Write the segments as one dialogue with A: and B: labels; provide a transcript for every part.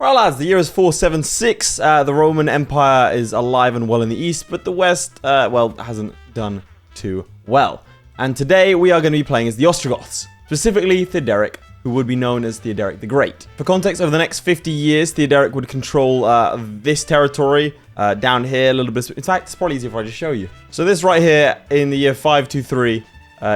A: Well, lads, the year is 476. The Roman Empire is alive and well in the east, but the west, well, hasn't done too well. And today we are going to be playing as the Ostrogoths, specifically Theoderic, who would be known as Theoderic the Great. For context, over the next 50 years, Theoderic would control this territory, down here a little bit. In fact, it's probably easier if I just show you. So this right here in the year 523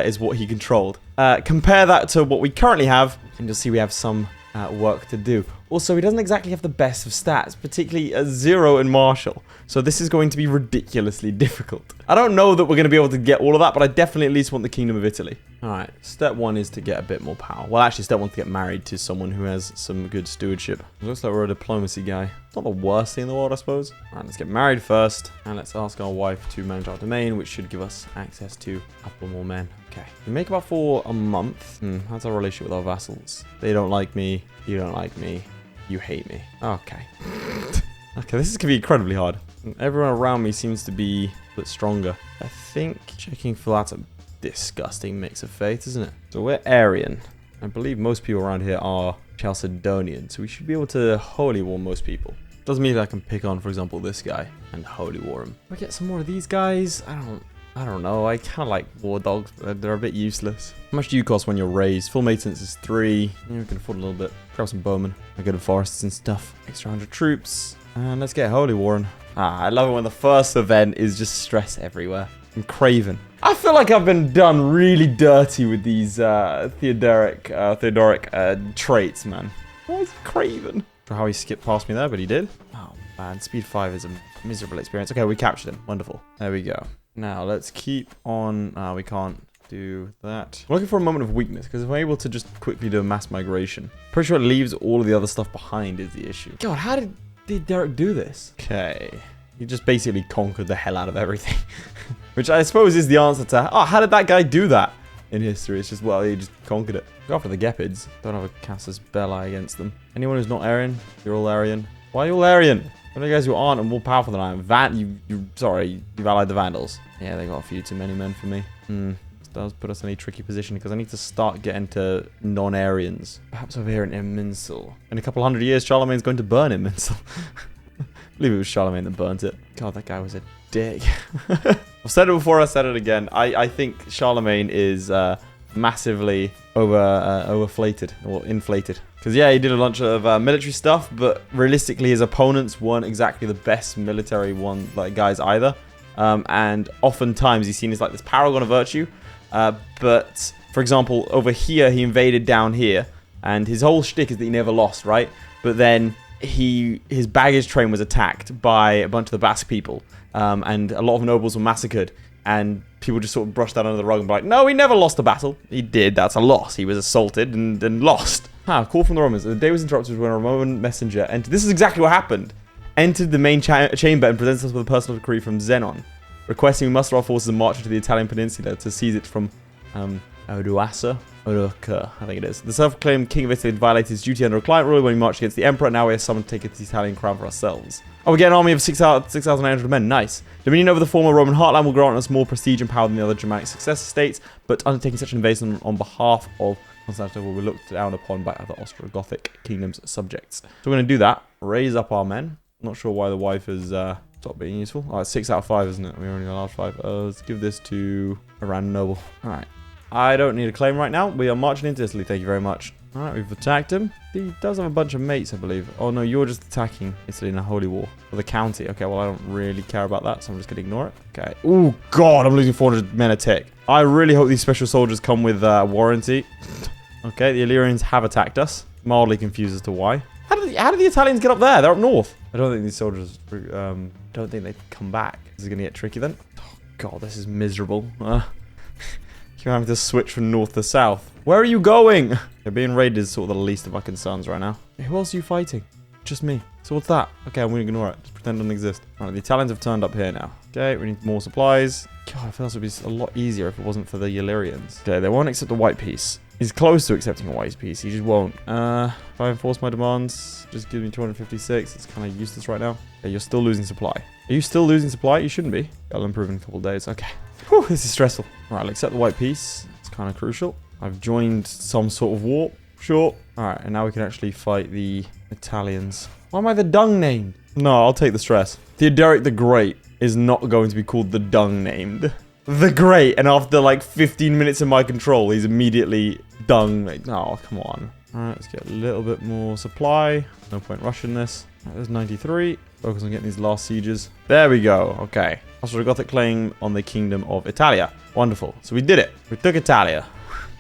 A: is what he controlled. Compare that to what we currently have, and you'll see we have some work to do. Also, he doesn't exactly have the best of stats, particularly a 0 in martial. So this is going to be ridiculously difficult. I don't know that we're going to be able to get all of that, but I definitely at least want the Kingdom of Italy. Alright, step 1 is to get a bit more power. Well, actually, step 1 is to get married to someone who has some good stewardship. It looks like we're a diplomacy guy. It's not the worst thing in the world, I suppose. Alright, let's get married first, and let's ask our wife to manage our domain, which should give us access to a couple more men. Okay, we make about 4 a month. How's our relationship with our vassals? They don't like me, you don't like me. You hate me. Okay. Okay, this is going to be incredibly hard. Everyone around me seems to be a bit stronger. I think checking for that's a disgusting mix of faith, isn't it? So we're Aryan. I believe most people around here are Chalcedonian, so we should be able to holy war most people. Doesn't mean that I can pick on, for example, this guy and holy war him. If I get some more of these guys, I don't know. I kind of like war dogs, but they're a bit useless. How much do you cost when you're raised? Full maintenance is 3. Yeah, we can afford a little bit. Grab some bowmen. I go to forests and stuff. Extra 100 troops. And let's get Holy Warren. I love it when the first event is just stress everywhere. I'm craven. I feel like I've been done really dirty with these Theodoric traits, man. Why is he craven? For how he skipped past me there, but he did. Oh, man. Speed 5 is a miserable experience. Okay, we captured him. Wonderful. There we go. Now, let's keep on... we can't do that. I'm looking for a moment of weakness, because if I'm able to just quickly do a mass migration, pretty sure it leaves all of the other stuff behind is the issue. God, how did Derek do this? Okay. He just basically conquered the hell out of everything. Which I suppose is the answer to... Oh, how did that guy do that in history? It's just, well, he just conquered it. Go after the Gepids. Don't have a Casus Belli against them. Anyone who's not Aryan, you're all Aryan. Why are you all Aryan? One of you guys who aren't and more powerful than I am. You've allied the Vandals. Yeah, they got a few too many men for me. This does put us in a tricky position because I need to start getting to non-Aryans. Perhaps over here in Imminsul. In a couple 100 years, Charlemagne's going to burn Imminsul. I believe it was Charlemagne that burnt it. God, that guy was a dick. I've said it before, I said it again. I think Charlemagne is massively overflated or inflated. Because, yeah, he did a bunch of military stuff, but realistically, his opponents weren't exactly the best military guys either. And oftentimes, he's seen as like this paragon of virtue. But, for example, over here, he invaded down here. And his whole shtick is that he never lost, right? But then his baggage train was attacked by a bunch of the Basque people. And a lot of nobles were massacred. And people just sort of brushed that under the rug and be like, no, he never lost a battle. He did. That's a loss. He was assaulted and lost. Call from the Romans. The day was interrupted when a Roman messenger entered. This is exactly what happened. Entered the main chamber and presents us with a personal decree from Zenon, requesting we muster our forces and march into the Italian peninsula to seize it from Odoacer. I think it is. The self-proclaimed king of Italy had violated his duty under a client rule when he marched against the emperor. Now we are summoned to take the Italian crown for ourselves. Oh, we get an army of 6,900 men. Nice. Dominion over the former Roman heartland will grant us more prestige and power than the other Germanic successor states, but undertaking such an invasion on behalf of Constantinople will be looked down upon by other Ostrogothic kingdoms' subjects. So we're going to do that. Raise up our men. Not sure why the wife has stopped being useful. All right, 6 out of 5, isn't it? We only allowed 5. Let's give this to a random noble. All right. I don't need a claim right now. We are marching into Italy. Thank you very much. All right, we've attacked him. He does have a bunch of mates, I believe. Oh, no, you're just attacking Italy in a holy war. For the county. Okay, well, I don't really care about that, so I'm just going to ignore it. Okay. Oh, God, I'm losing 400 men a tick. I really hope these special soldiers come with warranty. Okay, the Illyrians have attacked us. Mildly confused as to why. How did the Italians get up there? They're up north. I don't think these soldiers... don't think they come back. This is going to get tricky then. Oh, God, this is miserable. You're having to switch from north to south. Where are you going? Yeah, being raided is sort of the least of my concerns right now. Hey, who else are you fighting? Just me. So what's that? Okay, I'm going to ignore it. Just pretend it doesn't exist. All right, the Italians have turned up here now. Okay, we need more supplies. God, I feel this would be a lot easier if it wasn't for the Illyrians. Okay, they won't accept a white peace. He's close to accepting a white peace. He just won't. If I enforce my demands, just give me 256. It's kind of useless right now. Okay, you're still losing supply. Are you still losing supply? You shouldn't be. I'll improve in a couple of days. Okay. Whew, this is stressful. All right, I'll accept the white peace. It's kind of crucial. I've joined some sort of war. Sure. All right, and now we can actually fight the Italians. Why am I the dung named? No, I'll take the stress. Theodoric the Great is not going to be called the dung named. The Great, and after like 15 minutes of my control, he's immediately dung. Oh, come on. Alright, let's get a little bit more supply. No point rushing this. Right, there's 93. Focus on getting these last sieges. There we go. Okay. Ostrogothic claim on the Kingdom of Italia. Wonderful. So we did it. We took Italia.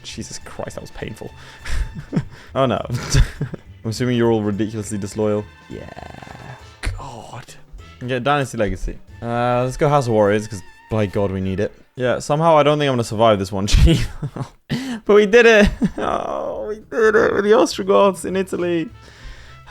A: Jesus Christ, that was painful. Oh no. I'm assuming you're all ridiculously disloyal. Yeah. God. Get Dynasty Legacy. Let's go House of Warriors, because by God, we need it. Yeah, somehow I don't think I'm going to survive this one, Chief. But we did it. Oh, we did it with the Ostrogoths in Italy.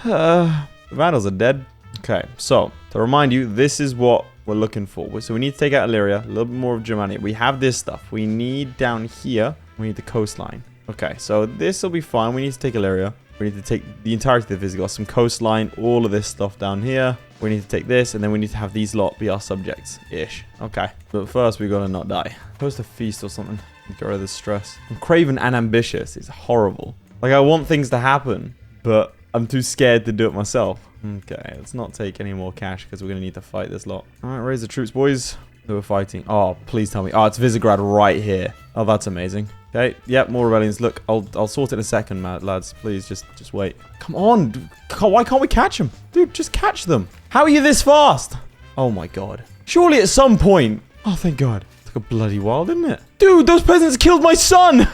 A: The Vandals are dead. Okay, so to remind you, this is what we're looking for. So we need to take out Illyria, a little bit more of Germania. We have this stuff. We need down here, we need the coastline. Okay, so this will be fine. We need to take Illyria. We need to take the entirety of the Visigoths, some coastline, all of this stuff down here. We need to take this, and then we need to have these lot be our subjects-ish. Okay, but first we gotta not die. Post a feast or something. Get rid of this stress. I'm craven and ambitious. It's horrible. Like, I want things to happen, but I'm too scared to do it myself. Okay, let's not take any more cash, because we're gonna need to fight this lot. Alright, raise the troops, boys. Who are fighting? Oh, please tell me. Oh, it's Visegrad right here. Oh, that's amazing. Okay, yep, more rebellions. Look, I'll sort it in a second, lads. Please, just wait. Come on. Why can't we catch them? Dude, just catch them. How are you this fast? Oh my God. Surely at some point. Oh, thank God. It took a bloody while, didn't it? Dude, those peasants killed my son.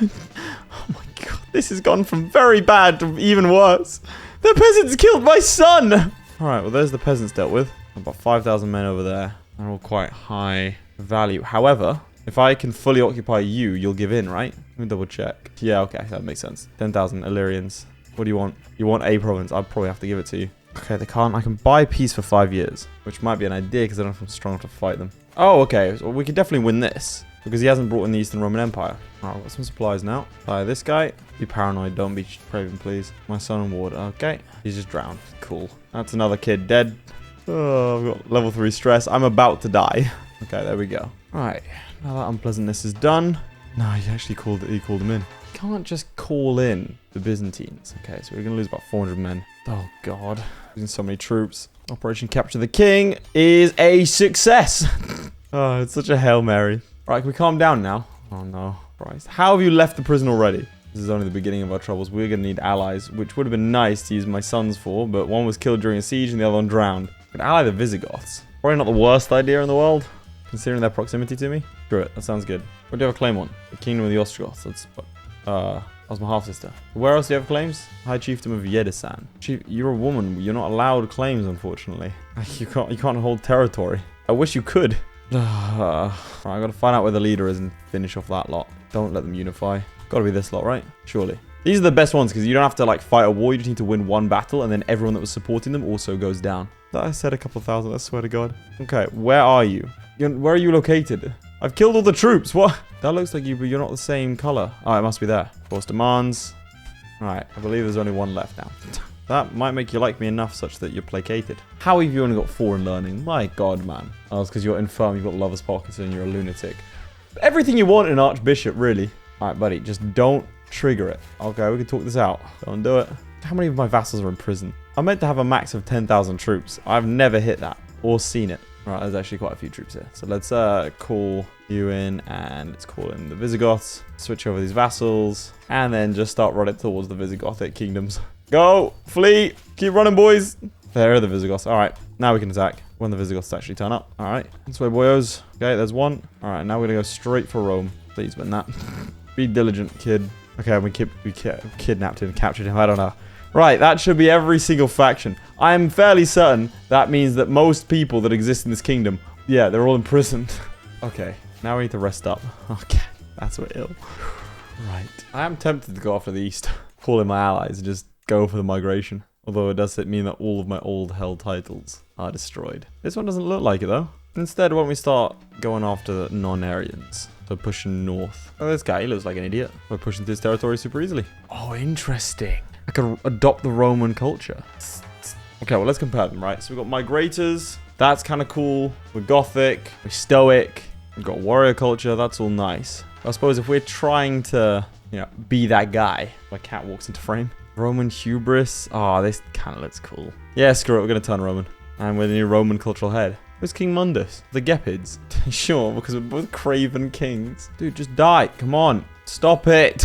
A: Oh my God. This has gone from very bad to even worse. The peasants killed my son. All right, well, there's the peasants dealt with. About 5,000 men over there. They're all quite high value. However, if I can fully occupy you, you'll give in, right? Let me double check. Yeah, okay, that makes sense. 10,000 Illyrians. What do you want? You want a province? I'd probably have to give it to you. Okay, they can't. I can buy peace for 5 years, which might be an idea because I don't know if I'm strong enough to fight them. Oh, okay. So we could definitely win this because he hasn't brought in the Eastern Roman Empire. All right, I've got some supplies now. Buy this guy. Be paranoid. Don't be craven, please. My son and ward. Okay. He's just drowned. Cool. That's another kid dead. Oh, I've got level 3 stress. I'm about to die. Okay, there we go. All right. Now that unpleasantness is done. No, he actually called them in. Can't just call in the Byzantines. Okay, so we're going to lose about 400 men. Oh, God. Losing so many troops. Operation Capture the King is a success. Oh, it's such a Hail Mary. All right, can we calm down now? Oh, no. Christ. How have you left the prison already? This is only the beginning of our troubles. We're going to need allies, which would have been nice to use my sons for, but one was killed during a siege and the other one drowned. Could ally the Visigoths. Probably not the worst idea in the world, considering their proximity to me. Screw it. That sounds good. What do you have a claim on? The Kingdom of the Ostrogoths. That's that was my half-sister. Where else do you have claims? High Chiefdom of Yedesan. Chief, you're a woman. You're not allowed claims, unfortunately. You can't hold territory. I wish you could. Right, I gotta find out where the leader is and finish off that lot. Don't let them unify. Gotta be this lot, right? Surely. These are the best ones because you don't have to like fight a war. You just need to win one battle and then everyone that was supporting them also goes down. That I said a couple thousand, I swear to God. Okay, where are you? Where are you located? I've killed all the troops. What? That looks like you, but you're not the same color. Oh, it must be there. Force demands. Alright, I believe there's only one left now. That might make you like me enough such that you're placated. How have you only got 4 in learning? My God, man. Oh, it's because you're infirm, you've got lover's pockets, and you're a lunatic. Everything you want in an archbishop, really. Alright, buddy, just don't trigger it. Okay, we can talk this out. Don't do it. How many of my vassals are in prison? I'm meant to have a max of 10,000 troops. I've never hit that or seen it. Right, there's actually quite a few troops here. So let's call you in and let's call in the Visigoths. Switch over these vassals and then just start running towards the Visigothic kingdoms. Go! Flee! Keep running, boys! There are the Visigoths. Alright, now we can attack when the Visigoths actually turn up. Alright, this way, boyos. Okay, there's one. Alright, now we're gonna go straight for Rome. Please win that. Be diligent, kid. Okay, we kidnapped him, captured him. I don't know. Right, that should be every single faction. I am fairly certain that means that most people that exist in this kingdom, yeah, they're all imprisoned. Okay, now we need to rest up. Okay, that's we're ill. Right. I am tempted to go after the east, call in my allies, and just go for the migration. Although it does mean that all of my old held titles are destroyed. This one doesn't look like it, though. Instead, why don't we start going after the non-Aryans? So pushing north. Oh, this guy, he looks like an idiot. We're pushing through his territory super easily. Oh, interesting. I can adopt the Roman culture. Okay, well, let's compare them, right? So we've got migrators. That's kind of cool. We're Gothic. We're Stoic. We've got warrior culture. That's all nice. I suppose if we're trying to, you know, be that guy, my cat walks into frame. Roman hubris. Oh, this kind of looks cool. Yeah, screw it. We're going to turn Roman. And with a new Roman cultural head. Who's King Mundus? The Gepids. Sure, because we're both craven kings. Dude, just die. Come on. Stop it.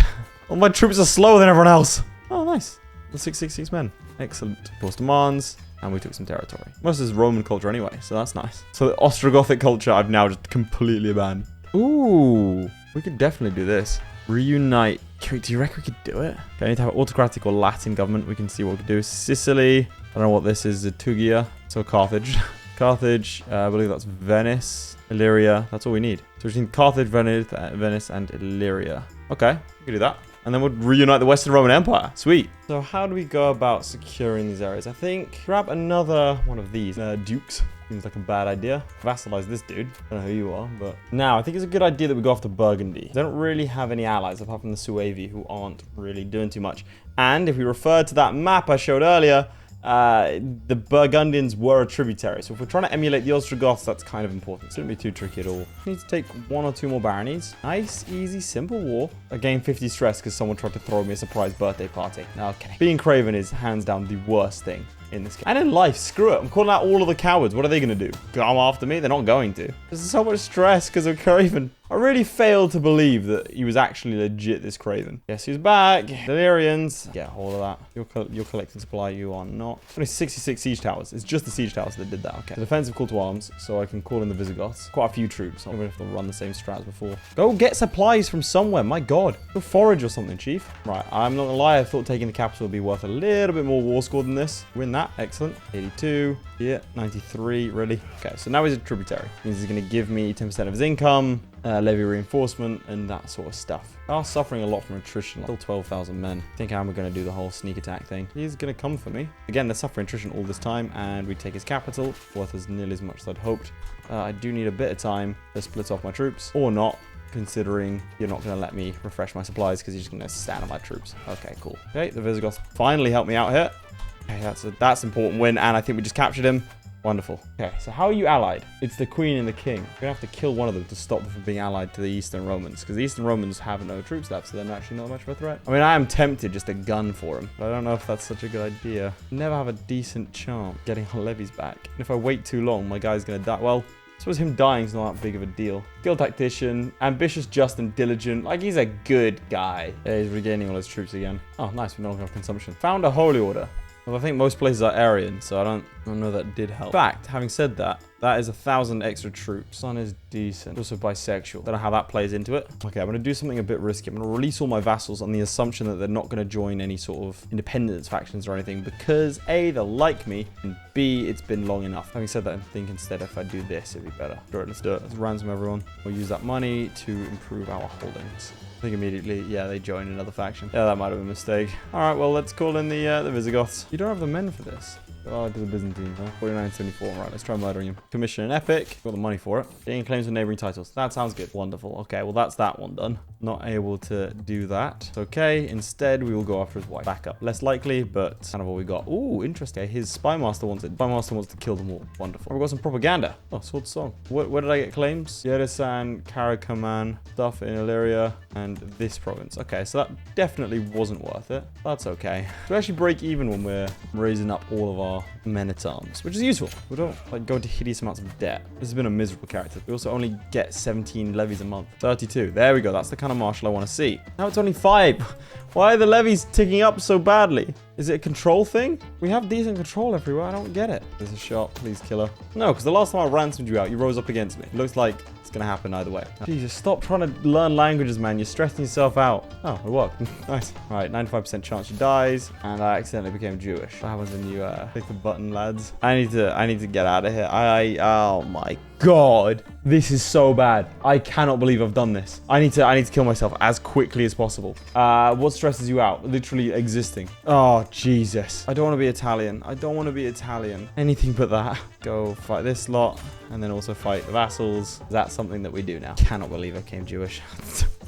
A: All my troops are slower than everyone else. Oh, nice. The 666 men. Excellent. Force demands. And we took some territory. Most of this is Roman culture anyway, so that's nice. So the Ostrogothic culture I've now just completely abandoned. Ooh. We could definitely do this. Reunite. Do you reckon we could do it? Okay, I need to have autocratic or Latin government. We can see what we can do. Sicily. I don't know what this is. Tugia. So Carthage. Carthage. I believe that's Venice. Illyria. That's all we need. So we just need Carthage, Venice, and Illyria. Okay, we can do that. And then we'll reunite the Western Roman Empire. Sweet. So how do we go about securing these areas? I think grab another one of these. Dukes. Seems like a bad idea. Vassalize this dude. I don't know who you are, but... Now, I think it's a good idea that we go after Burgundy. They don't really have any allies apart from the Suevi, who aren't really doing too much. And if we refer to that map I showed earlier, the Burgundians were a tributary. So if we're trying to emulate the Ostrogoths, that's kind of important. It shouldn't be too tricky at all. We need to take 1 or 2 more baronies. Nice, easy, simple war. I gained 50 stress because someone tried to throw me a surprise birthday party. Okay. Being craven is hands down the worst thing in this game. And in life, screw it. I'm calling out all of the cowards. What are they going to do? Come after me? They're not going to. There's so much stress because of craven. I really failed to believe that he was actually legit, this craven. Guess who's back? Delirians. Get all of that. You're collecting supply. You are not. Only 66 siege towers. It's just the siege towers that did that. Okay. The defensive call to arms, so I can call in the Visigoths. Quite a few troops. I'm going to have to run the same strats before. Go get supplies from somewhere. My God. Go forage or something, chief. Right. I'm not going to lie. I thought taking the capital would be worth a little bit more war score than this. Win that. Excellent. 82. Yeah. 93. Really? Okay. So now he's a tributary. Means he's going to give me 10% of his income. Levy reinforcement and that sort of stuff. They are suffering a lot from attrition. Still 12,000 men. I think I'm going to do the whole sneak attack thing. He's going to come for me. Again, they're suffering attrition all this time, and we take his capital. Worth as nearly as much as I'd hoped. I do need a bit of time to split off my troops, or not, considering you're not going to let me refresh my supplies because you're just going to stand on my troops. Okay, cool. Okay, the Visigoths finally helped me out here. Okay, that's an important win, and I think we just captured him. Wonderful. Okay, so how are you allied? It's the Queen and the King. We're going to have to kill one of them to stop them from being allied to the Eastern Romans. Because the Eastern Romans have no troops left, so they're actually not much of a threat. I mean, I am tempted just to gun for them. But I don't know if that's such a good idea. Never have a decent chance getting our levies back. And if I wait too long, my guy's going to die. Well, I suppose him dying is not that big of a deal. Skilled tactician, ambitious, just, and diligent. Like, he's a good guy. Yeah, he's regaining all his troops again. Oh, nice. We no longer have consumption. Found a holy order. Well, I think most places are Aryan, so I don't know that did help. In fact, having said that, that is 1,000 extra troops. Sun is decent. Also bisexual. Don't know how that plays into it. Okay, I'm going to do something a bit risky. I'm going to release all my vassals on the assumption that they're not going to join any sort of independence factions or anything because A, they'll like me, and B, it's been long enough. Having said that, I think instead if I do this, it'd be better. Sure, let's do it. Let's ransom everyone. We'll use that money to improve our holdings. I think immediately, yeah, they joined another faction. Yeah, that might have been a mistake. All right, well, let's call in the Visigoths. You don't have the men for this. Oh, to the Byzantines, huh? 4974. Right, let's try murdering him. Commission an epic. Got the money for it. Getting claims of neighboring titles. That sounds good. Wonderful. Okay, well, that's that one done. Not able to do that. It's okay. Instead, we will go after his wife. Backup. Less likely, but kind of all we got. Ooh, interesting. His spy master wants it. Spy master wants to kill them all. Wonderful. We've got some propaganda. Oh, sword song. Where did I get claims? Yeresan, Karakaman, stuff in Illyria, and this province. Okay, so that definitely wasn't worth it. That's okay. We actually break even when we're raising up all of our men-at-arms, which is useful. We don't like go into hideous amounts of debt. This has been a miserable character. We also only get 17 levies a month. 32. There we go. That's the kind of marshal I want to see. Now it's only 5. Why are the levies ticking up so badly? Is it a control thing? We have decent control everywhere. I don't get it. There's a shot. Please kill her. No, because the last time I ransomed you out, you rose up against me. It looks like it's going to happen either way. Jesus, stop trying to learn languages, man. You're stressing yourself out. Oh, it worked. Nice. All right, 95% chance she dies. And I accidentally became Jewish. What happens when you click the button, lads? I need to get out of here. Oh my God. This is so bad. I cannot believe I've done this. I need to kill myself as quickly as possible. What stresses you out? Literally existing. Oh, Jesus. I don't want to be Italian. I don't want to be Italian. Anything but that. Go fight this lot and then also fight the vassals. That's something that we do now. Cannot believe I became Jewish.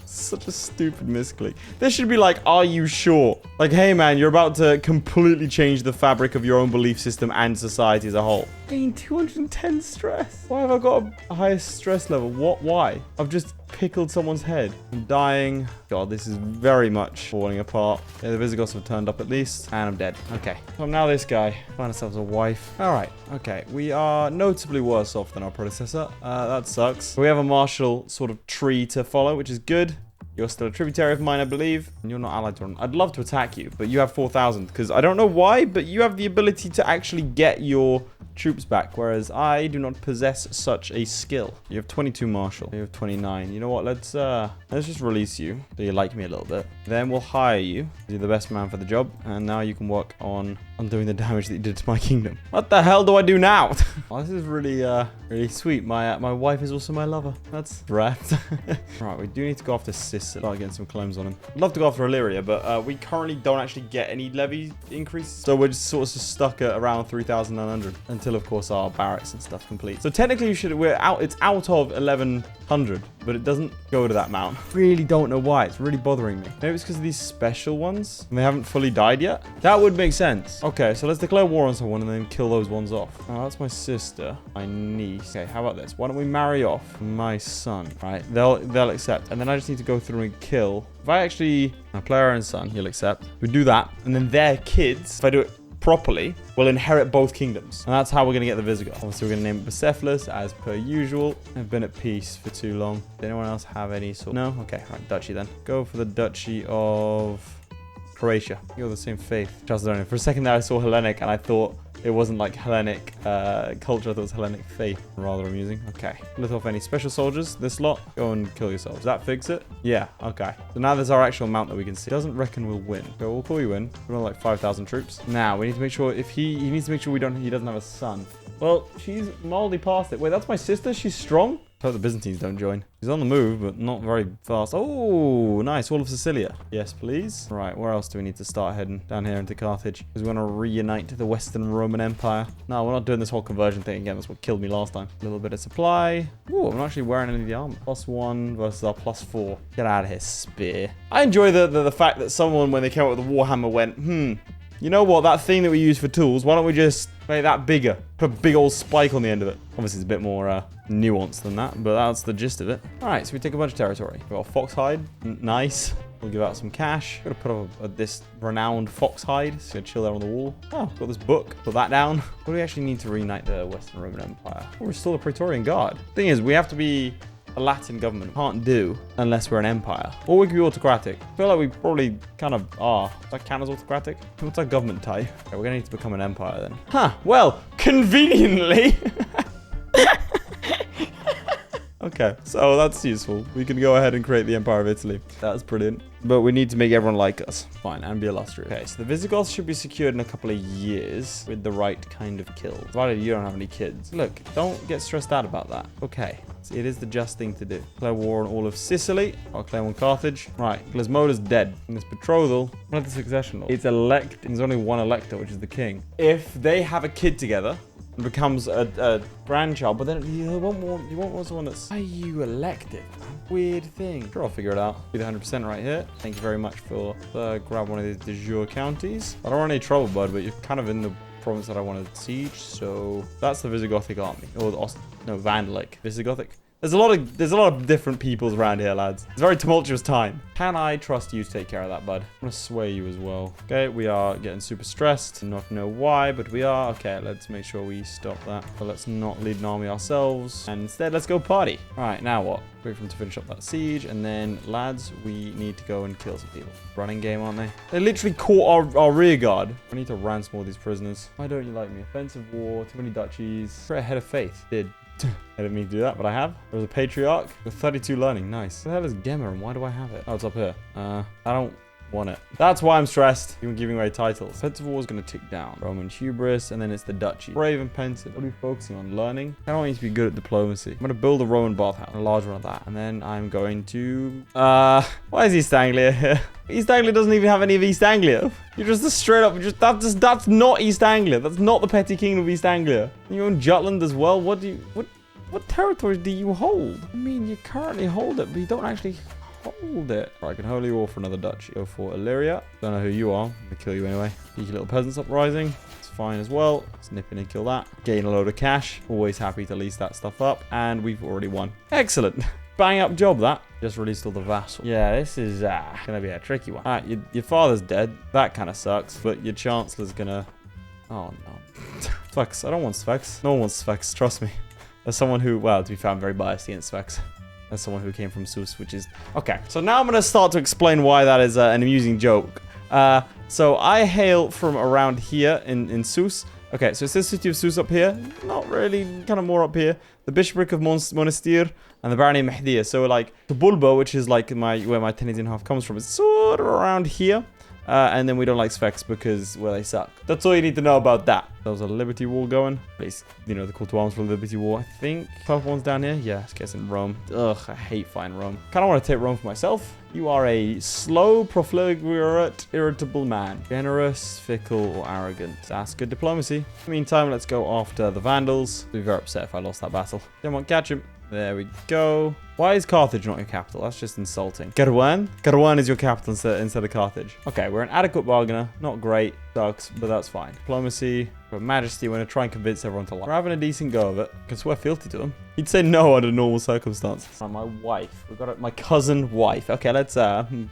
A: Such a stupid misclick. This should be like, are you sure? Like, hey man, you're about to completely change the fabric of your own belief system and society as a whole. Gain 210 stress. Why have I got a highest stress level? What? Why? I've just pickled someone's head. I'm dying. God, this is very much falling apart. Okay, the Visigoths have turned up at least. And I'm dead. Okay. So I'm now this guy. Find ourselves a wife. All right. Okay. We are notably worse off than our predecessor. That sucks. We have a martial sort of tree to follow, which is good. You're still a tributary of mine, I believe. And you're not allied to one. I'd love to attack you, but you have 4,000. Because I don't know why, but you have the ability to actually get your troops back. Whereas I do not possess such a skill. You have 22 martial. You have 29. You know what? Let's just release you. So you like me a little bit. Then we'll hire you. You're the best man for the job. And now you can work on undoing the damage that you did to my kingdom. What the hell do I do now? Oh, this is really, really sweet. My wife is also my lover. That's wrapped. Right, we do need to go after Sicily. Start getting some claims on him. I'd love to go after Illyria, but we currently don't actually get any levy increases. So we're just sort of stuck at around 3,900 until, of course, our barracks and stuff complete. So technically, we're out. It's out of 1,100, but it doesn't go to that amount. Really don't know why. It's really bothering me. Maybe it's because of these special ones and they haven't fully died yet. That would make sense. Okay, so let's declare war on someone and then kill those ones off. Oh, that's my sister, my niece. Okay, how about this? Why don't we marry off my son? Right, they'll accept, and then I just need to go through and kill. If I actually play our own son, he'll accept. We do that, and then their kids, if I do it properly, will inherit both kingdoms. And that's how we're going to get the Visigoth. Obviously, we're going to name it Bucephalus, as per usual. I've been at peace for too long. Did anyone else have any sort? No? Okay, right, duchy then. Go for the duchy of Croatia. You're the same faith. Just don't know. For a second there, I saw Hellenic, and I thought it wasn't like Hellenic culture. I thought it was Hellenic faith. Rather amusing. Okay. Let off any special soldiers. This lot. Go and kill yourselves. Does that fix it? Yeah. Okay. So now there's our actual amount that we can see. Doesn't reckon we'll win. So we'll call you in. We're on like 5,000 troops. Now we need to make sure if he needs to make sure he doesn't have a son. Well, she's mildly past it. Wait, that's my sister? She's strong? I hope the Byzantines don't join. She's on the move, but not very fast. Oh, nice. All of Sicilia. Yes, please. Right, where else do we need to start heading? Down here into Carthage. Because we want to reunite the Western Roman Empire. No, we're not doing this whole conversion thing again. That's what killed me last time. A little bit of supply. Ooh, I'm not actually wearing any of the armor. +1 versus our +4. Get out of here, spear. I enjoy the fact that someone, when they came up with the Warhammer, went, you know what? That thing that we use for tools, why don't we just make that bigger? Put a big old spike on the end of it. Obviously, it's a bit more nuanced than that, but that's the gist of it. All right, so we take a bunch of territory. We've got a fox hide. Nice. We'll give out some cash. Got to put up this renowned fox hide. It's going to chill there on the wall. Oh, got this book. Put that down. What do we actually need to reunite the Western Roman Empire? Oh, we're still a Praetorian Guard. Thing is, we have to be a Latin government. Can't do unless we're an empire. Or we could be autocratic. I feel like we probably kind of are. Does that count as autocratic? What's our government type? Okay, we're going to need to become an empire then. Huh. Well, conveniently. Okay, so that's useful. We can go ahead and create the Empire of Italy. That's brilliant. But we need to make everyone like us. Fine, and be illustrious. Okay, so the Visigoths should be secured in a couple of years with the right kind of kills. Provided you don't have any kids. Look, don't get stressed out about that. Okay, so it is the just thing to do. Declare war on all of Sicily. I'll claim on Carthage. Right, Glismoda's dead. In this betrothal, what are the succession laws? It's elect. There's only one elector, which is the king. If they have a kid together, becomes a grandchild, but then you want someone that's... Why are you elected? Weird thing. Sure, I'll figure it out. Be the 100% right here. Thank you very much for grab one of these de jure counties. I don't want any trouble, bud, but you're kind of in the province that I want to siege, so that's the Visigothic army. Or the Vandalic. Visigothic. There's a lot of different peoples around here, lads. It's a very tumultuous time. Can I trust you to take care of that, bud? I'm gonna sway you as well. Okay, we are getting super stressed. Not know why, but we are. Okay, let's make sure we stop that. But let's not lead an army ourselves. And instead, let's go party. All right, now what? Wait for them to finish up that siege. And then, lads, we need to go and kill some people. Running game, aren't they? They literally caught our rear guard. I need to ransom all these prisoners. Why don't you like me? Offensive war, too many duchies. Create a head of faith. Did. I didn't mean to do that, but I have. There was a patriarch with 32 learning. Nice. What the hell is Gemma and why do I have it? Oh, it's up here. I don't want it. That's why I'm stressed. Even giving away titles. Offensive war is going to tick down. Roman hubris, and then it's the duchy. Brave and pensive. What are we focusing on? Learning? I don't need to be good at diplomacy. I'm going to build a Roman bathhouse. A large one of that. And then I'm going to... why is East Anglia here? East Anglia doesn't even have any of East Anglia. You're just a straight up... That's not East Anglia. That's not the petty kingdom of East Anglia. You own Jutland as well? What territories do you hold? I mean, you currently hold it, but you don't actually hold it. Right, I can holy war for another duchy. Go for Illyria. Don't know who you are. I'm gonna kill you anyway. Cheeky little peasants uprising. It's fine as well. Let's nip in and kill that. Gain a load of cash. Always happy to lease that stuff up. And we've already won. Excellent. bang up job, that. Just released all the vassals. Yeah, this is gonna be a tricky one. Your father's dead. That kind of sucks. But your chancellor's gonna... Oh, no. Svex. I don't want Svex. No one wants Svex. Trust me. As someone who... Well, to be fair, I'm very biased against Svex. As someone who came from Sus, which is... Okay. So now I'm gonna start to explain why that is an amusing joke. So I hail from around here in Sus. Okay, so it says City of Sus up here. Not really, kind of more up here. The Bishopric of Monastir and the Barony of Mehdia. So like the Bulba, which is like where my Tenerian half comes from, is sort of around here. And then we don't like Svex because, well, they suck. That's all you need to know about that. There was a Liberty War going. Please, you know, the call to arms for the Liberty War. I think purple one's down here. Yeah, I guess in Rome. Ugh, I hate fighting Rome. Kind of want to take Rome for myself. You are a slow, profligate, irritable man. Generous, fickle, or arrogant. That's good diplomacy. In the meantime, let's go after the Vandals. I'd be very upset if I lost that battle. Come on, catch him. There we go. Why is Carthage not your capital? That's just insulting. Garouan? Garouan is your capital instead of Carthage. Okay, we're an adequate bargainer. Not great. Sucks, but that's fine. Diplomacy. But Majesty, we're going to try and convince everyone to lie. We're having a decent go of it. I can swear fealty to them. He'd say no under normal circumstances. Oh, my wife. We've got it. My cousin wife. Okay, let's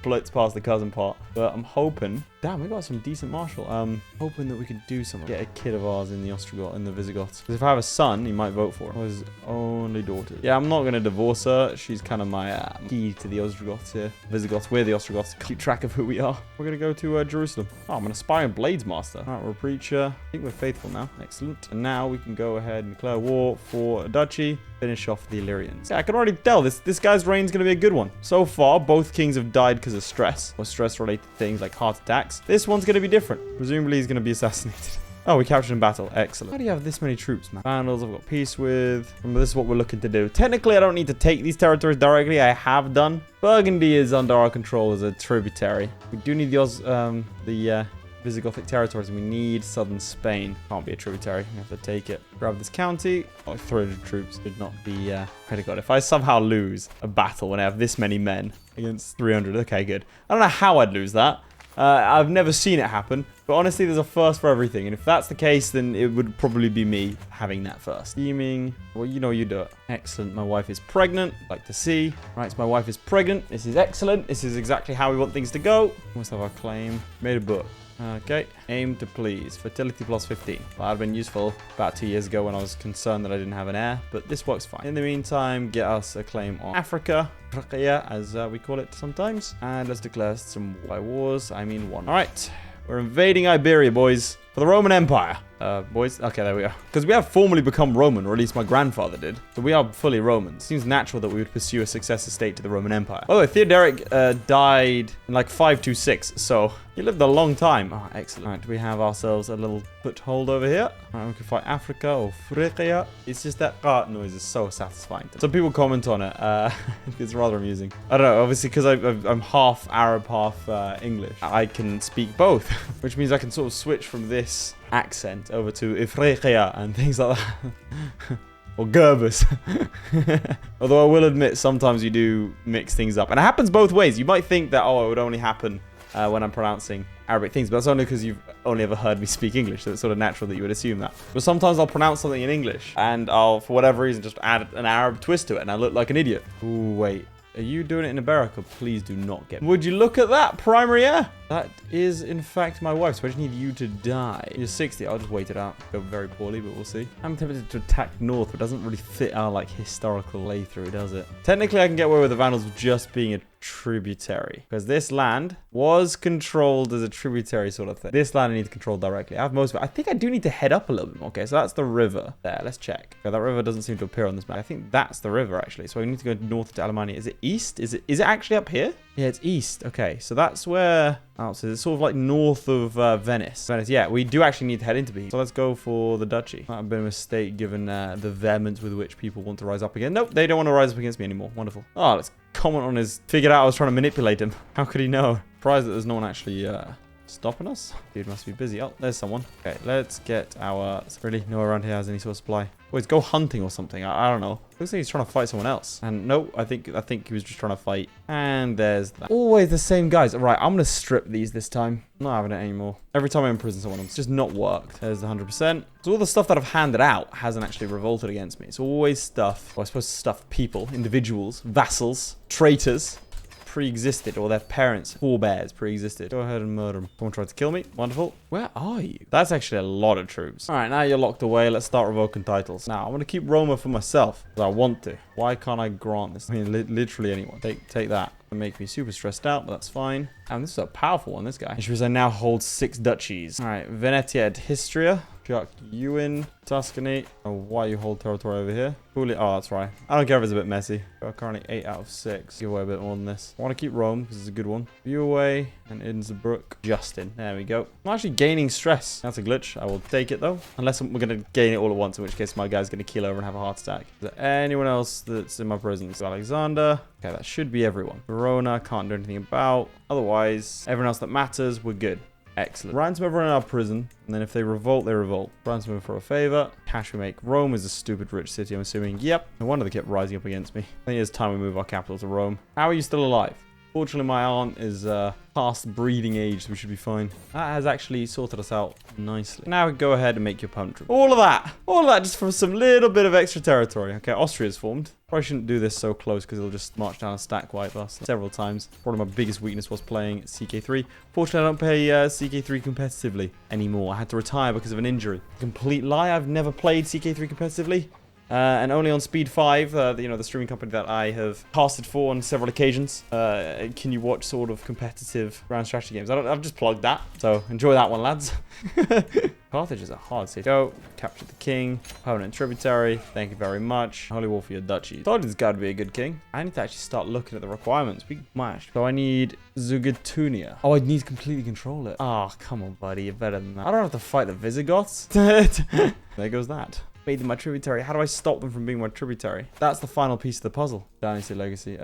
A: blitz past the cousin part. But I'm hoping... Damn, we got some decent martial. Hoping that we could do something. Get a kid of ours in the Ostrogoths, in the Visigoths. Because if I have a son, he might vote for him. Or his only daughter. Yeah, I'm not going to divorce her. She's kind of my key to the Ostrogoths here. Visigoths. We're the Ostrogoths. Keep track of who we are. We're going to go to Jerusalem. Oh, I'm an aspiring Blades Master. All right, we're a preacher. I think we're faithful now. Excellent. And now we can go ahead and declare war for a duchy. Finish off the Illyrians. Yeah, I can already tell this guy's reign is going to be a good one. So far, both kings have died because of stress. Or stress-related things like heart attacks. This one's going to be different. Presumably, he's going to be assassinated. Oh, we captured in battle. Excellent. How do you have this many troops, man? Vandals I've got peace with. Remember, this is what we're looking to do. Technically, I don't need to take these territories directly. I have done. Burgundy is under our control as a tributary. We do need the Visigothic territories. We need southern Spain. Can't be a tributary. We have to take it. Grab this county. Oh, 300 troops should not be... Pray to God. If I somehow lose a battle when I have this many men against 300, okay, good. I don't know how I'd lose that. I've never seen it happen, but honestly, there's a first for everything. And if that's the case, then it would probably be me having that first. Scheming. Well, you know you do it. Excellent. My wife is pregnant. Like to see. Right, so my wife is pregnant. This is excellent. This is exactly how we want things to go. Must have our claim. Made a book. Okay. Aim to please. Fertility plus 15. Well, that would have been useful about 2 years ago when I was concerned that I didn't have an heir, but this works fine. In the meantime, get us a claim on Africa, as we call it sometimes. And let's declare some wars. I mean one. All right. We're invading Iberia, boys. For the Roman Empire. Boys. Okay, there we are. Because we have formally become Roman, or at least my grandfather did. So we are fully Roman. It seems natural that we would pursue a successor state to the Roman Empire. Oh, Theodoric died in like 526, so he lived a long time. Oh, excellent. All right, we have ourselves a little foothold over here. All right, we can fight Africa or Phrygia. It's just that art noise is so satisfying. Some people comment on it. It's rather amusing. I don't know, obviously, because I'm half Arab, half English. I can speak both, which means I can sort of switch from this accent over to Ifriqiya and things like that. Or Gerbus. Although I will admit, sometimes you do mix things up. And it happens both ways. You might think that, oh, it would only happen when I'm pronouncing Arabic things. But that's only because you've only ever heard me speak English. So it's sort of natural that you would assume that. But sometimes I'll pronounce something in English. And I'll, for whatever reason, just add an Arab twist to it. And I look like an idiot. Ooh, wait. Are you doing it in Iberica? Please do not get me. Would you look at that? Primary heir? That is, in fact, my wife. So I just need you to die. You're 60. I'll just wait it out. Go very poorly, but we'll see. I'm tempted to attack north, but it doesn't really fit our, like, historical lay through, does it? Technically, I can get away with the Vandals just being a tributary. Because this land was controlled as a tributary sort of thing. This land I need to control directly. I have most of it. I think I do need to head up a little bit more. Okay, so that's the river. There, let's check. Okay, that river doesn't seem to appear on this map. I think that's the river, actually. So I need to go north to Alemannia. Is it east? Is it actually up here? Yeah, it's east. Okay, so that's where... Oh, so it's sort of like north of Venice. Yeah, we do actually need to head into Bohemia. So let's go for the duchy. Might have been a mistake given the vehemence with which people want to rise up again. Nope, they don't want to rise up against me anymore. Wonderful. Oh, let's comment on his... Figured out I was trying to manipulate him. How could he know? Surprised that there's no one actually stopping us? Dude must be busy. Oh, there's someone. Okay, let's get our... Really? No one around here has any sort of supply. Boys, go hunting or something. I don't know. Looks like he's trying to fight someone else. And no, I think he was just trying to fight. And there's that. Always the same guys. Right, I'm going to strip these this time. I'm not having it anymore. Every time I imprison someone, it's just not worked. There's the 100%. So all the stuff that I've handed out hasn't actually revolted against me. It's always stuff, well, I suppose stuff people, individuals, vassals, traitors, pre-existed, or their parents, forebears pre-existed. Go ahead and murder them. Someone tried to kill me. Wonderful. Where are you? That's actually a lot of troops. All right, now you're locked away. Let's start revoking titles. Now, I'm going to keep Roma for myself, because I want to. Why can't I grant this? I mean, literally anyone. Take that. It'll make me super stressed out, but that's fine. And this is a powerful one, this guy. Which means I now hold 6 duchies. All right, Venetia et Histria. Chuck you in. Tuscany. Oh, why you hold territory over here? Fully. Oh, that's right. I don't care if it's a bit messy. We're currently 8 out of 6. Give away a bit more than this. I want to keep Rome because it's a good one. View away and Innsbruck. Justin. There we go. I'm actually gaining stress. That's a glitch. I will take it though. Unless we're going to gain it all at once, in which case my guy's going to keel over and have a heart attack. Is there anyone else that's in my prisons? Alexander. Okay, that should be everyone. Verona, can't do anything about. Otherwise, everyone else that matters, we're good. Excellent. Ransom everyone in our prison, and then if they revolt, they revolt. Ransom them for a favor. Cash we make. Rome is a stupid rich city, I'm assuming. Yep. No wonder they kept rising up against me. I think it's time we move our capital to Rome. How are you still alive? Fortunately, my aunt is past breeding age, so we should be fine. That has actually sorted us out nicely. Now go ahead and make your punt trip. All of that just for some little bit of extra territory. Okay, Austria's formed. Probably shouldn't do this so close because it'll just march down and stack wipe us several times. Probably my biggest weakness was playing CK3. Fortunately, I don't play CK3 competitively anymore. I had to retire because of an injury. Complete lie, I've never played CK3 competitively. And only on Speed 5, the streaming company that I have casted for on several occasions, can you watch sort of competitive grand strategy games. I've just plugged that, so enjoy that one, lads. Carthage is a hard city. Go, capture the king, permanent tributary, thank you very much. Holy war for your duchy. Told this guy to be a good king. I need to actually start looking at the requirements. We might. So I need Zugatunia. Oh, I need to completely control it. Oh, come on, buddy, you're better than that. I don't have to fight the Visigoths. There goes that. Made them my tributary. How do I stop them from being my tributary? That's the final piece of the puzzle. Dynasty legacy.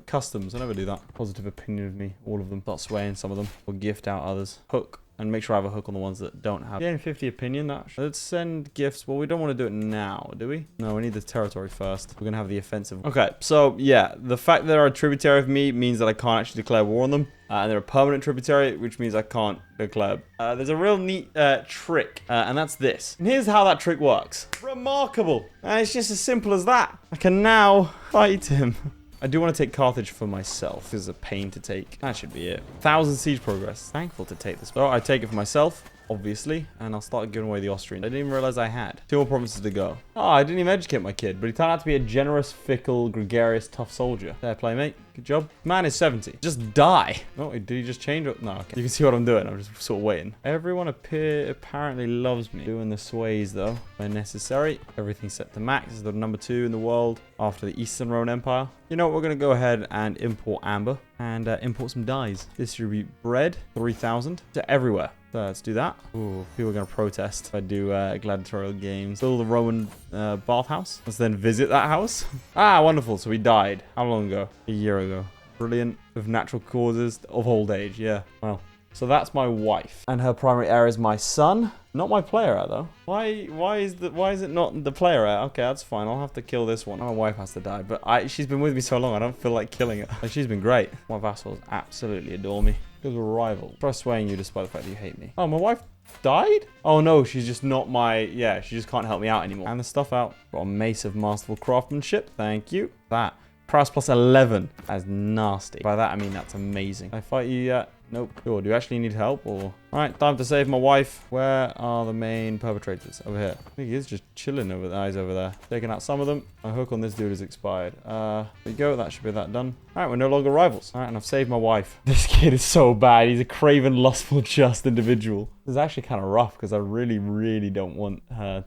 A: Customs. I never do that. Positive opinion of me. All of them. Start swaying some of them. Or gift out others. Hook. And make sure I have a hook on the ones that don't have. Gain 50 opinion. Let's send gifts. Well, we don't want to do it now, do we? No, we need the territory first. We're going to have the offensive. Okay, so yeah, the fact that they're a tributary of me means that I can't actually declare war on them. And they're a permanent tributary, which means I can't declare. There's a real neat trick, and that's this. And here's how that trick works. Remarkable. And it's just as simple as that. I can now fight him. I do want to take Carthage for myself. This is a pain to take. That should be it. 1,000 siege progress. Thankful to take this. So I take it for myself, obviously, and I'll start giving away the Austrian. I didn't even realize I had 2 more provinces to go. Oh, I didn't even educate my kid, but he turned out to be a generous, fickle, gregarious, tough soldier. Fair play, mate. Good job. Man is 70. Just die. Oh, did he just change it? No, okay. You can see what I'm doing. I'm just sort of waiting. Everyone apparently loves me. Doing the sways, though, when necessary. Everything's set to max. This is the number 2 in the world after the Eastern Roman Empire. You know what? We're going to go ahead and import amber and import some dyes. Distribute bread, 3,000 to everywhere. So let's do that. Ooh, people are going to protest if I do gladiatorial games. Build a Roman bathhouse. Let's then visit that house. Ah, wonderful. So we died. How long ago? A year ago. Brilliant. Of natural causes of old age. Yeah. Well. So that's my wife. And her primary heir is my son. Not my player heir, though. Why is it not the player heir? Okay, that's fine. I'll have to kill this one. My wife has to die. But she's been with me so long, I don't feel like killing her. And she's been great. My vassals absolutely adore me. Because we're rivals. Try swaying you despite the fact that you hate me. Oh, my wife died? Oh no, she's just not my... Yeah, she just can't help me out anymore. And the stuff out. Got a mace of masterful craftsmanship. Thank you. That. Prowess plus 11. That's nasty. By that, I mean that's amazing. Can I fight you yet? Nope. Cool. Do you actually need help or... Alright, time to save my wife. Where are the main perpetrators? Over here. I think he is just chilling over there. He's over there. Taking out some of them. My hook on this dude is expired. There you go. That should be that done. Alright, we're no longer rivals. Alright, and I've saved my wife. This kid is so bad. He's a craven, lustful, just individual. This is actually kind of rough because I really, really don't want her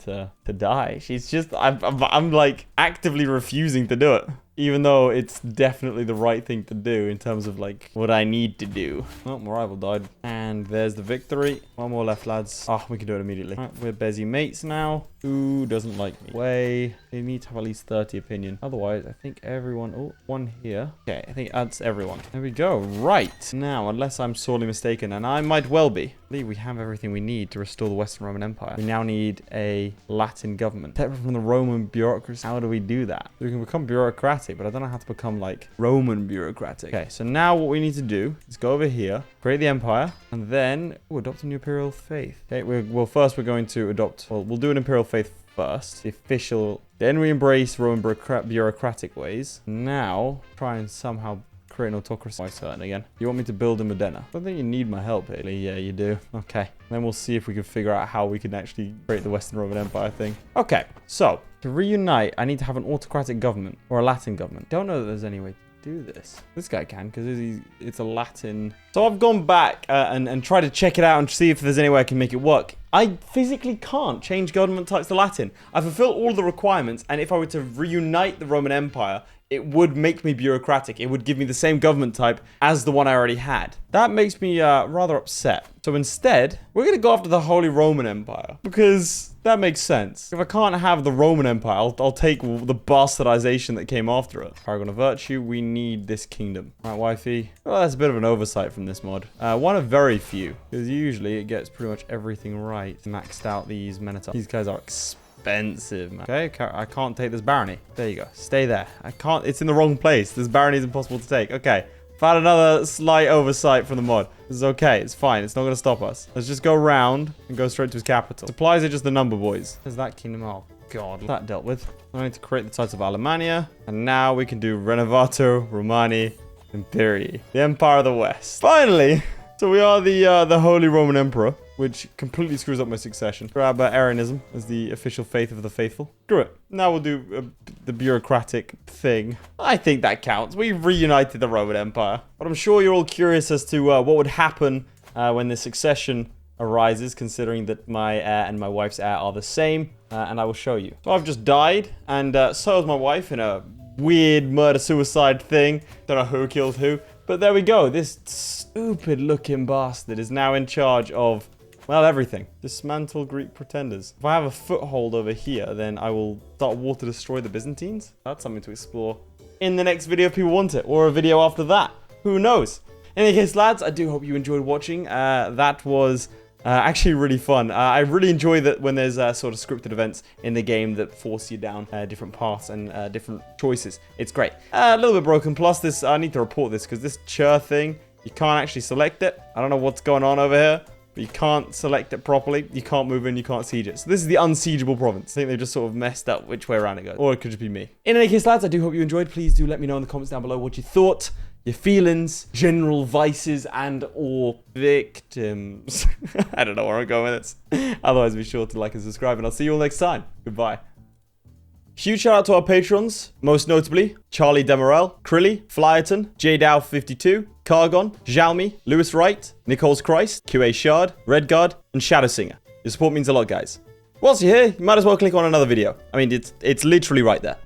A: to die. She's just... I'm like actively refusing to do it. Even though it's definitely the right thing to do in terms of, like, what I need to do. Oh, my rival died. And there's the victory. One more left, lads. Oh, we can do it immediately. All right, we're busy mates now. Who doesn't like me? Way. They need to have at least 30 opinion. Otherwise, I think everyone... Oh, one here. Okay, I think that's everyone. There we go. Right. Now, unless I'm sorely mistaken, and I might well be, I believe we have everything we need to restore the Western Roman Empire. We now need a Latin government. Separate from the Roman bureaucracy. How do we do that? We can become bureaucratic, but I don't know how to become, like, Roman bureaucratic. Okay, so now what we need to do is go over here, create the empire, and then adopt a new imperial faith. Okay, well, first we're going to adopt... Well, we'll do an imperial faith first. The official... Then we embrace Roman bureaucratic ways. Now, try and somehow... create an autocracy. My turn again. You want me to build a Modena? I don't think you need my help, Haley. Yeah, you do. Okay. Then we'll see if we can figure out how we can actually create the Western Roman Empire thing. Okay. So, to reunite, I need to have an autocratic government or a Latin government. Don't know that there's any way to do this. This guy can, because it's a Latin. So I've gone back and tried to check it out and see if there's any way I can make it work. I physically can't change government types to Latin. I fulfill all the requirements, and if I were to reunite the Roman Empire, it would make me bureaucratic. It would give me the same government type as the one I already had. That makes me rather upset. So instead, we're going to go after the Holy Roman Empire, because that makes sense. If I can't have the Roman Empire, I'll take the bastardization that came after it. Paragon of Virtue, we need this kingdom. Right, wifey? Well, that's a bit of an oversight from this mod. One of very few, because usually it gets pretty much everything right. Maxed out these Minotaurs. These guys are expensive, man. Okay, I can't take this barony. There you go. Stay there. I can't. It's in the wrong place. This barony is impossible to take. Okay. Found another slight oversight from the mod. This is okay. It's fine. It's not going to stop us. Let's just go around and go straight to his capital. Supplies are just the number, boys. There's that kingdom. Oh, God. That dealt with. I need to create the titles of Alemannia. And now we can do Renovato, Romani, Imperii. The Empire of the West. Finally. So we are the Holy Roman Emperor, which completely screws up my succession. Grab Arianism as the official faith of the faithful. Screw it. Now we'll do the bureaucratic thing. I think that counts. We've reunited the Roman Empire. But I'm sure you're all curious as to what would happen when the succession arises, considering that my heir and my wife's heir are the same. And I will show you. So I've just died, and so has my wife in a weird murder-suicide thing. Don't know who killed who. But there we go. This stupid-looking bastard is now in charge of, well, everything. Dismantle Greek pretenders. If I have a foothold over here, then I will start war to destroy the Byzantines. That's something to explore in the next video if people want it, or a video after that. Who knows? In any case, lads, I do hope you enjoyed watching. That was actually really fun. I really enjoy that when there's sort of scripted events in the game that force you down different paths and different choices. It's great. A little bit broken. Plus, this I need to report this because this chur thing, you can't actually select it. I don't know what's going on over here, but you can't select it properly. You can't move in. You can't siege it. So this is the unsiegeable province. I think they just sort of messed up which way around it goes. Or it could just be me. In any case, lads, I do hope you enjoyed. Please do let me know in the comments down below what you thought. Your feelings, general vices, and or victims. I don't know where I'm going with this. Otherwise, be sure to like and subscribe, and I'll see you all next time. Goodbye. Huge shout out to our patrons, most notably Charlie Demerel, Crilly, Flyerton, JDow52, Cargon, Sjalmi, Lewis Wright, Nicole's Christ, QA Shard, Redguard, and ShadowSinger. Your support means a lot, guys. Whilst you're here, you might as well click on another video. I mean, it's literally right there.